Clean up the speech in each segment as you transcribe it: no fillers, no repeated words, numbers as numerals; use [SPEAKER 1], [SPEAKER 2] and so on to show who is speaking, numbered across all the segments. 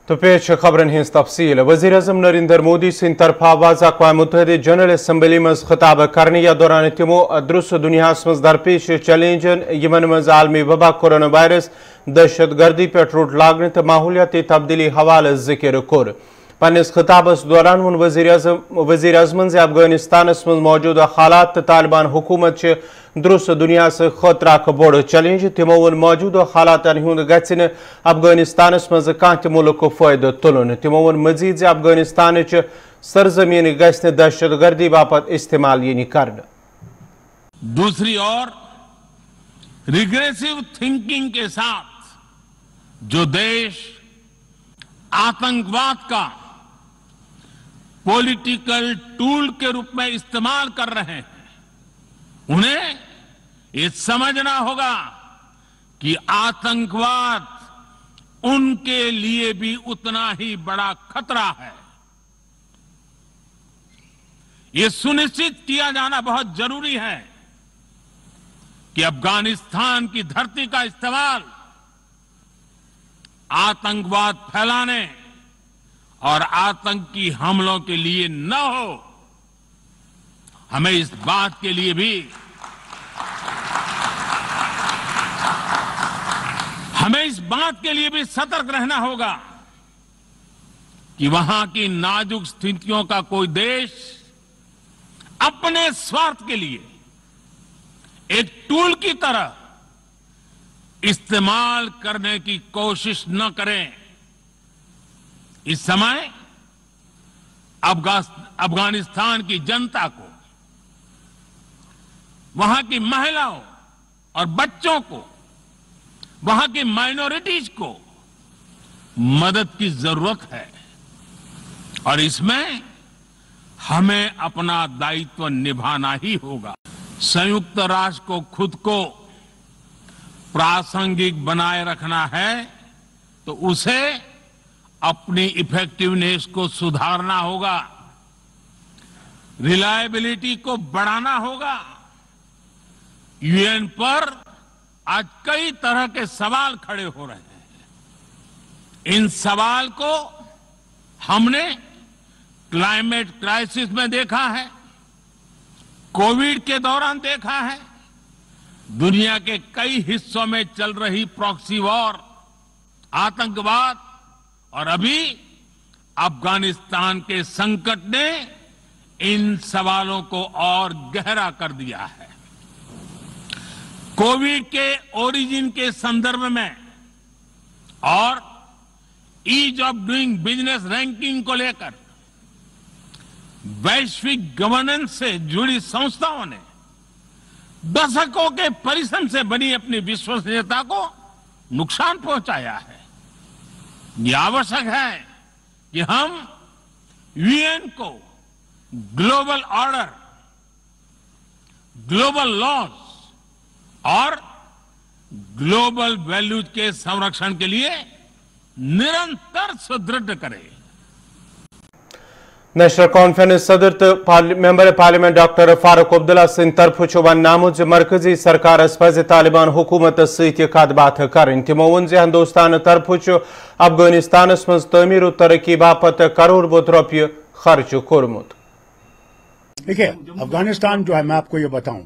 [SPEAKER 1] तो पेश खबरन हिंस तफसील वज़ीर-ए-आज़म नरेंद्र मोदी सिंध तरफा वाज़ अक़वाम मुत्तहिदा जनरल असम्बली मज खिताब करने या दौरान तमो दुरुस्त दुनिया मज दरपेश चैलेंजन यमन मज आलमी वबा कोरोना वायरस दहशत गर्दी पे रोट लागने तो माहौलियाती तब्दीली हवाले जिक्र कोर पन्निस खिताबस दौरान वोन वज़ीर-ए-आज़मन से अफगानिस्तान मज मौजूदा हालात तो तालिबान हुकूमत दुरुस्त दुनिया से खतरा बोड़ चैलेंज तमो वोन मौजूदा हालातन हुंद गन अफगानिस्तान मज कह मुल्क फायदे तुलन तमो वोन मजीद अफगानिस्तान सरजमीन गि दहशत गर्दी बापत इस्तेमाल यी कर।
[SPEAKER 2] दूसरी ओर रिग्रेसिव थिंकिंग के साथ जो देश आतंकवाद का पॉलिटिकल टूल के रूप में इस्तेमाल कर रहे हैं, उन्हें ये समझना होगा कि आतंकवाद उनके लिए भी उतना ही बड़ा खतरा है। ये सुनिश्चित किया जाना बहुत जरूरी है कि अफगानिस्तान की धरती का इस्तेमाल आतंकवाद फैलाने और आतंकी हमलों के लिए न हो। हमें इस बात के लिए भी सतर्क रहना होगा कि वहां की नाजुक स्थितियों का कोई देश अपने स्वार्थ के लिए एक टूल की तरह इस्तेमाल करने की कोशिश न करें। इस समय अफगानिस्तान की जनता को, वहां की महिलाओं और बच्चों को, वहां की माइनॉरिटीज को मदद की जरूरत है और इसमें हमें अपना दायित्व निभाना ही होगा। संयुक्त राष्ट्र को खुद को प्रासंगिक बनाए रखना है तो उसे अपनी इफेक्टिवनेस को सुधारना होगा, रिलायबिलिटी को बढ़ाना होगा। यूएन पर आज कई तरह के सवाल खड़े हो रहे हैं। इन सवाल को हमने क्लाइमेट क्राइसिस में देखा है, कोविड के दौरान देखा है, दुनिया के कई हिस्सों में चल रही प्रॉक्सी वॉर, आतंकवाद और अभी अफगानिस्तान के संकट ने इन सवालों को और गहरा कर दिया है। कोविड के ओरिजिन के संदर्भ में और ease of doing business ranking को लेकर वैश्विक गवर्नेंस से जुड़ी संस्थाओं ने दशकों के परिश्रम से बनी अपनी विश्वसनीयता को नुकसान पहुंचाया है। यह आवश्यक है कि हम यूएन को ग्लोबल ऑर्डर, ग्लोबल लॉज और ग्लोबल वैल्यूज के संरक्षण के लिए निरंतर सुदृढ़ करें।
[SPEAKER 1] नेशनल कॉन्फ्रेंस सदर तो member parliament doctor Farooq Abdullah Singh तरफ वन नामुज मरकजी सरकार पज तालिबान हुकूमत सत कत बात कर। तमो वोन हिंदुस्तान तरफ अफगानिस्तान मज तमीर तरक्की बापत करोड़ बुत रुपये खर्च कोरमुत।
[SPEAKER 3] देखिए, अफगानिस्तान जो है, मैं आपको ये बताऊं,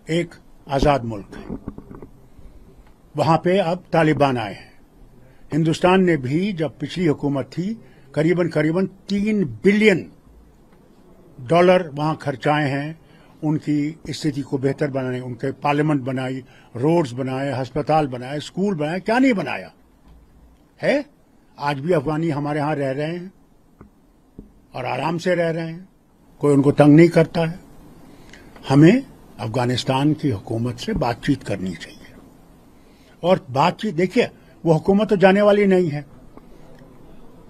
[SPEAKER 3] एक आजाद मुल्क है। वहां पे अब तालिबान आए हैं। हिंदुस्तान ने भी जब पिछली हुकूमत थी करीबन 3 बिलियन डॉलर वहां खर्चाए हैं उनकी स्थिति को बेहतर बनाने, उनके पार्लियामेंट बनाई, रोड्स बनाए, अस्पताल बनाए, स्कूल बनाए, क्या नहीं बनाया है। आज भी अफगानी हमारे यहां रह रहे हैं और आराम से रह रहे हैं, कोई उनको तंग नहीं करता है। हमें अफगानिस्तान की हुकूमत से बातचीत करनी चाहिए और बातचीत, देखिए वो हुकूमत तो जाने वाली नहीं है,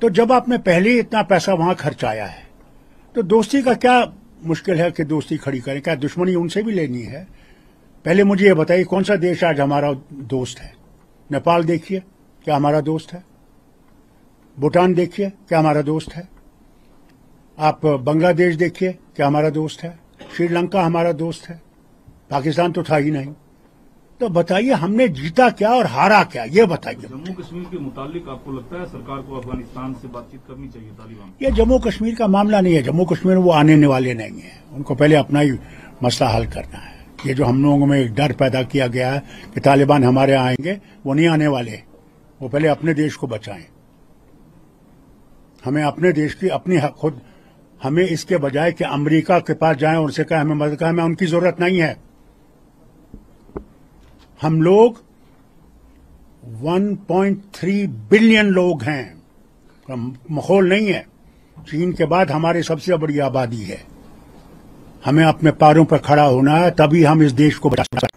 [SPEAKER 3] तो जब आपने पहले ही इतना पैसा वहां खर्चाया है तो दोस्ती का क्या मुश्किल है कि दोस्ती खड़ी करें? क्या दुश्मनी उनसे भी लेनी है? पहले मुझे ये बताइए कौन सा देश आज हमारा दोस्त है? नेपाल देखिए, क्या हमारा दोस्त है? भूटान देखिए, क्या हमारा दोस्त है? आप बांग्लादेश देखिए क्या हमारा दोस्त है, श्रीलंका हमारा दोस्त है, पाकिस्तान तो था ही नहीं। तो बताइए हमने जीता क्या और हारा क्या, ये बताइए।
[SPEAKER 4] जम्मू कश्मीर के मुतालिक आपको लगता है सरकार को अफगानिस्तान से बातचीत करनी चाहिए तालिबान?
[SPEAKER 3] ये जम्मू कश्मीर का मामला नहीं है। जम्मू कश्मीर वो आने वाले नहीं है, उनको पहले अपना ही मसला हल करना है। ये जो हम लोगों में डर पैदा किया गया है कि तालिबान हमारे यहाँ आएंगे, वो नहीं आने वाले। वो पहले अपने देश को बचाएं। हमें अपने देश की अपनी खुद, हमें इसके बजाय कि अमेरिका के पास जाएं और उनसे कहें हमें मदद करें, हमें उनकी जरूरत नहीं है। हम लोग 1.3 बिलियन लोग हैं, माहौल नहीं है। चीन के बाद हमारी सबसे बड़ी आबादी है। हमें अपने पैरों पर खड़ा होना है, तभी हम इस देश को बचा सकते हैं।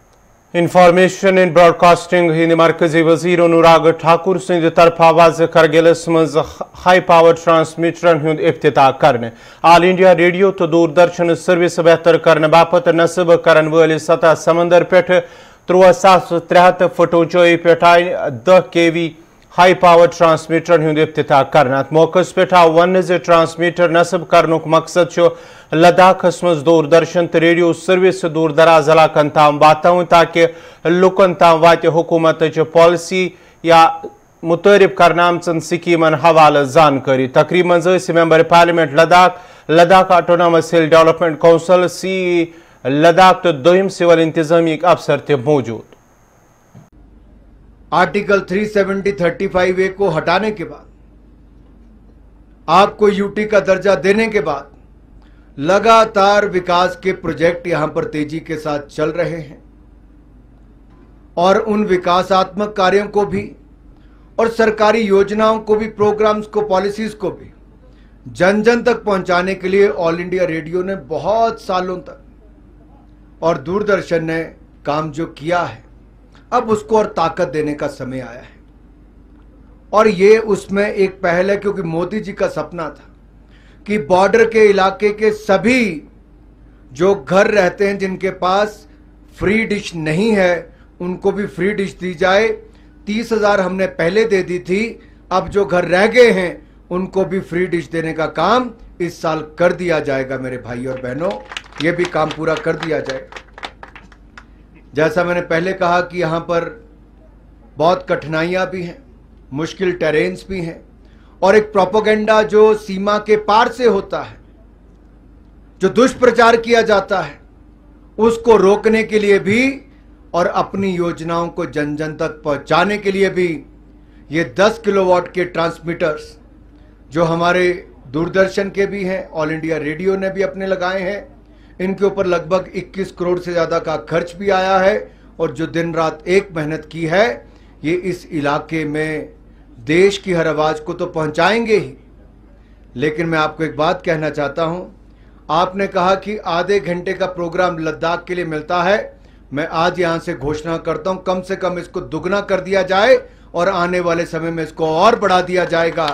[SPEAKER 1] इंफॉर्मेशन इन ब्रॉडकास्टिंग हिंद मरकजी वजीर अनुराग ठाकुर सिंह तरफ आवाज करगिलस मज हाई पावर ट्रांसमीटरन हुंद इफ्तिताह करने, ऑल इंडिया रेडियो तो दूरदर्शन सर्विस बेहतर करने बापत नस्ब करन वाले सतह समंदर पे 13,300 फुट ऊंचाई पे 10 kV हाई पावर ट्रांसमीटर हुंद इफ्तिताह करना। मौके पे वन ट्रांसमीटर नस्ब करनुक मकसद लद्दाखस मज दूरदर्शन तो रेडियो सर्विस दूर दराज इलाकन ताम वाताव ताकि लुकन ताम वात हुकूमत पॉलिसी या मुतारिफ करना आमचन स्कीमन हवाले जानकारी। तकरीब मज member parliament Ladakh autonomous hill development council सी लद्दाख तो दोहिम सिविल इंतजामी अफसर थे मौजूद।
[SPEAKER 5] आर्टिकल 370-35A को हटाने के बाद, आपको यूटी का दर्जा देने के बाद लगातार विकास के प्रोजेक्ट यहां पर तेजी के साथ चल रहे हैं और उन विकासात्मक कार्यों को भी और सरकारी योजनाओं को भी, प्रोग्राम्स को, पॉलिसीज को भी जन जन तक पहुंचाने के लिए ऑल इंडिया रेडियो ने बहुत सालों तक और दूरदर्शन ने काम जो किया है, अब उसको और ताकत देने का समय आया है। और ये उसमें एक पहल है, क्योंकि मोदी जी का सपना था कि बॉर्डर के इलाके के सभी जो घर रहते हैं जिनके पास फ्री डिश नहीं है, उनको भी फ्री डिश दी जाए। 30,000 हमने पहले दे दी थी, अब जो घर रह गए हैं उनको भी फ्री डिश देने का काम इस साल कर दिया जाएगा। मेरे भाई और बहनों, ये भी काम पूरा कर दिया जाएगा। जैसा मैंने पहले कहा कि यहां पर बहुत कठिनाइयां भी हैं, मुश्किल टेरेन्स भी हैं और एक प्रोपेगेंडा जो सीमा के पार से होता है, जो दुष्प्रचार किया जाता है, उसको रोकने के लिए भी और अपनी योजनाओं को जन जन तक पहुंचाने के लिए भी ये 10 किलोवाट के ट्रांसमीटर्स जो हमारे दूरदर्शन के भी हैं, ऑल इंडिया रेडियो ने भी अपने लगाए हैं, इनके ऊपर लगभग 21 करोड़ से ज़्यादा का खर्च भी आया है और जो दिन रात एक मेहनत की है, ये इस इलाके में देश की हर आवाज़ को तो पहुंचाएंगे ही। लेकिन मैं आपको एक बात कहना चाहता हूं, आपने कहा कि आधे घंटे का प्रोग्राम लद्दाख के लिए मिलता है। मैं आज यहां से घोषणा करता हूं, कम से कम इसको दुगना कर दिया जाए और आने वाले समय में इसको और बढ़ा दिया जाएगा,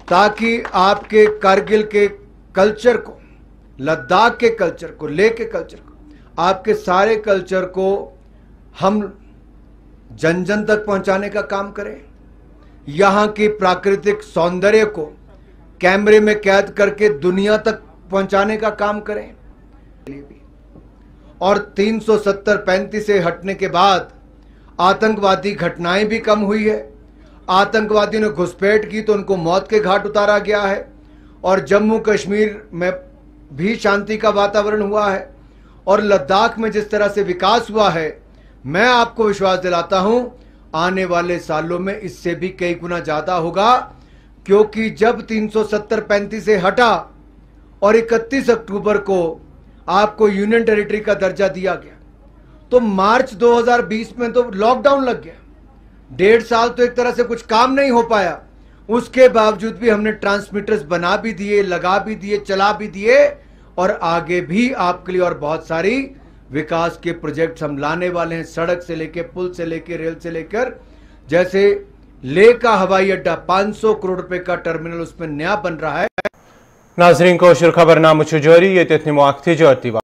[SPEAKER 5] ताकि आपके कारगिल के कल्चर को, लद्दाख के कल्चर को, लेह के कल्चर को, आपके सारे कल्चर को हम जन जन तक पहुंचाने का काम करें। यहां की प्राकृतिक सौंदर्य को कैमरे में कैद करके दुनिया तक पहुंचाने का काम करें। और 370-35 से हटने के बाद आतंकवादी घटनाएं भी कम हुई है। आतंकवादियों ने घुसपैठ की तो उनको मौत के घाट उतारा गया है और जम्मू कश्मीर में भी शांति का वातावरण हुआ है और लद्दाख में जिस तरह से विकास हुआ है, मैं आपको विश्वास दिलाता हूं आने वाले सालों में इससे भी कई गुना ज्यादा होगा। क्योंकि जब 370-35 से हटा और 31 अक्टूबर को आपको यूनियन टेरिटरी का दर्जा दिया गया, तो मार्च 2020 में तो लॉकडाउन लग गया। 1.5 साल तो एक तरह से कुछ काम नहीं हो पाया। उसके बावजूद भी हमने ट्रांसमीटर्स बना भी दिए, लगा भी दिए, चला भी दिए और आगे भी आपके लिए और बहुत सारी विकास के प्रोजेक्ट्स हम लाने वाले हैं। सड़क से लेकर, पुल से लेकर, रेल से लेकर, जैसे लेह का हवाई अड्डा 500 करोड़ रुपए का टर्मिनल उसमें नया बन रहा है।
[SPEAKER 1] नाजरीन, कोशिश खबरनामा जारी, ये